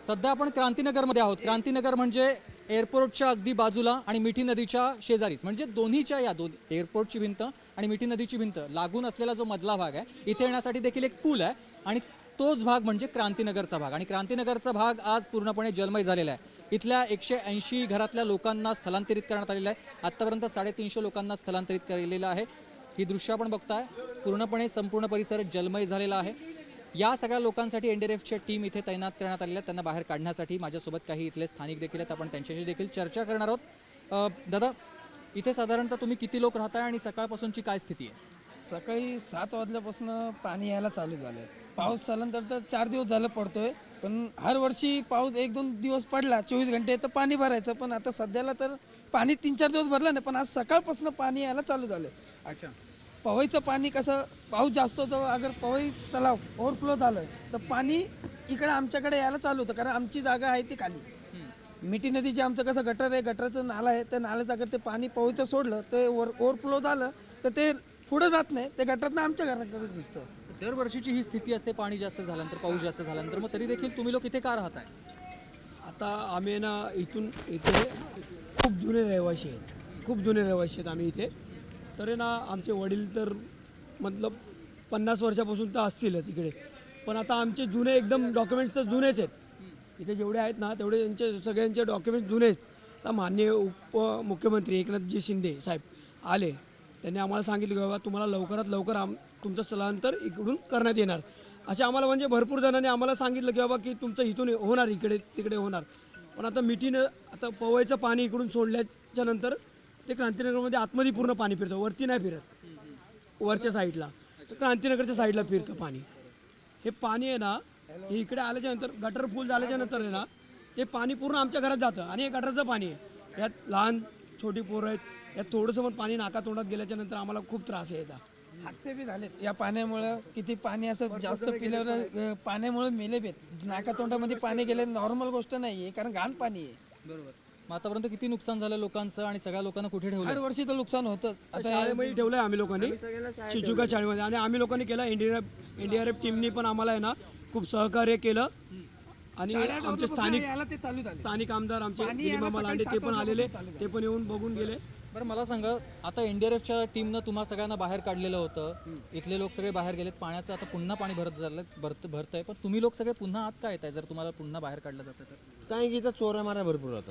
सध्या आपण क्रांतीनगरमध्ये आहोत. क्रांतीनगर म्हणजे एअरपोर्टच्या अगदी बाजूला आणि मिठी नदीच्या शेजारीच, म्हणजे दोन्हीच्या या दोन एअरपोर्टची भिंत आणि मिठी नदीची भिंत लागून असलेला जो मधला भाग आहे, इथे येण्यासाठी देखील एक पूल आहे आणि तोच भाग म्हणजे क्रांतीनगरचा भाग. आणि क्रांतीनगरचा भाग आज पूर्णपणे जलमय झालेला आहे. इथल्या 180 घरातल्या लोकांना स्थलांतरित करण्यात आलेलं आहे. आत्तापर्यंत 350 लोकांना स्थलांतरित केलेलं आहे. ही दृश्य आपण बघताय, पूर्णपणे संपूर्ण परिसर जलमय झालेला आहे. या सगळ्या लोकांसाठी एनडीआरएफच्या टीम इथे तैनात करण्यात आलेल्या आहेत. त्यांना बाहेर काढण्यासाठी माझ्यासोबत काही इथले स्थानिक देखील आहेत. आपण त्यांच्याशी देखील चर्चा करणार आहोत. दादा, इथे साधारणतः तुम्ही किती लोक राहताय आणि सकाळपासूनची काय स्थिती आहे? सकाळी 7 वाजल्यापासून पाणी यायला चालू झालं. पाऊस झाल्यानंतर तर 4 दिवस झालं पडतोय, पण हर वर्षी पाऊस 1-2 दिवस पडला 24 घंटे तर पाणी भरायचं. पण आता सध्याला तर पाणी 3-4 दिवस भरलं नाही, पण आज सकाळपासून पाणी यायला चालू झालं. अच्छा. पवईचं पाणी कसं, पाऊस जास्त होतं, अगर पवई तलाव ओव्हरफ्लो झालं तर पाणी इकडे आमच्याकडे यायला चालू होतं, कारण आमची जागा आहे ती खाली. मिठी नदीचे आमचं कसं गटर आहे, गटराचं नाला आहे, त्या नाल्यात अगर ते पाणी पवईचं सोडलं ते ओव्हरफ्लो झालं तर ते पुढे जात नाही, ते गटरातनं आमच्या घराकडे दिसतं. दरवर्षीची ही स्थिती असते, पाणी जास्त झाल्यानंतर, पाऊस जास्त झाल्यानंतर. मग तरी देखील तुम्ही लोक इथे का राहताय? आता आम्ही ना इथे खूप जुने रहिवासी आहेत, खूप जुने रहिवासी आहेत आम्ही इथे. तर आहे ना, आमचे वडील तर मतलब 50 वर्षापासून तर असतीलच इकडे. पण आता आमचे जुने एकदम डॉक्युमेंट्स तर जुनेच आहेत. इथे जेवढे आहेत ना तेवढे यांचे सगळ्यांचे डॉक्युमेंट्स जुने आहेत. आता माननीय उपमुख्यमंत्री एकनाथजी शिंदे साहेब आले, त्यांनी आम्हाला सांगितलं की बाबा तुम्हाला लवकरात लवकर तुमचं स्थलांतर इकडून करण्यात येणार. असे आम्हाला म्हणजे भरपूर जणांनी आम्हाला सांगितलं की बाबा की तुमचं इथून होणार, इकडे तिकडे होणार. पण आता मिठीनं आता पवईचं पाणी इकडून सोडल्याच्या नंतर ते क्रांतीनगरमध्ये आतमध्ये पूर्ण पाणी फिरतं, वरती नाही फिरत. वरच्या साईडला तर क्रांतीनगरच्या साईडला फिरतं पाणी. हे पाणी आहे ना, हे इकडे आल्याच्या नंतर गटर फुल झाल्याच्या नंतर आहे ना, ते पाणी पूर्ण आमच्या घरात जातं. आणि हे गटरचं पाणी आहे. यात लहान छोटी पोरं आहेत, यात थोडंसं पण पाणी नाका तोंडात गेल्याच्या नंतर आम्हाला खूप त्रास यायचा. हादसे बी झालेत या पाण्यामुळं. किती पाणी असं जास्त पिल्यावर पाण्यामुळे मेले बेत. नाकातोंडामध्ये पाणी गेले नॉर्मल गोष्ट नाही आहे, कारण घाण पाणी आहे. बरोबर. मग आतापर्यंत किती नुकसान झालं लोकांचं आणि सगळ्या लोकांना कुठे हर ठेवलं? वर्षी तर नुकसान होतंच. आता शाळेमध्ये ठेवलं आहे आम्ही लोकांनी, शिजुका शाळेमध्ये. आणि आम्ही लोकांनी केलं, एनडीआरएफ टीमनी पण आम्हाला आहे ना खूप सहकार्य केलं. आणि आमचे स्थानिक आमदार आमचे दिलीमामा लांडे ते पण आलेले, ते पण येऊन बघून गेले. बरं, मला सांगा, आता एनडीआरएफच्या टीमनं तुम्हा सगळ्यांना बाहेर काढलेलं होतं, इथले लोक सगळे बाहेर गेलेत, पाण्याचं आता पुन्हा पाणी भरतंय, पण तुम्ही लोक सगळे पुन्हा आत का येत आहे जर तुम्हाला पुन्हा बाहेर काढलं जातं तर? काय की इथं चोऱ्या माऱ्या भरपूर होतात.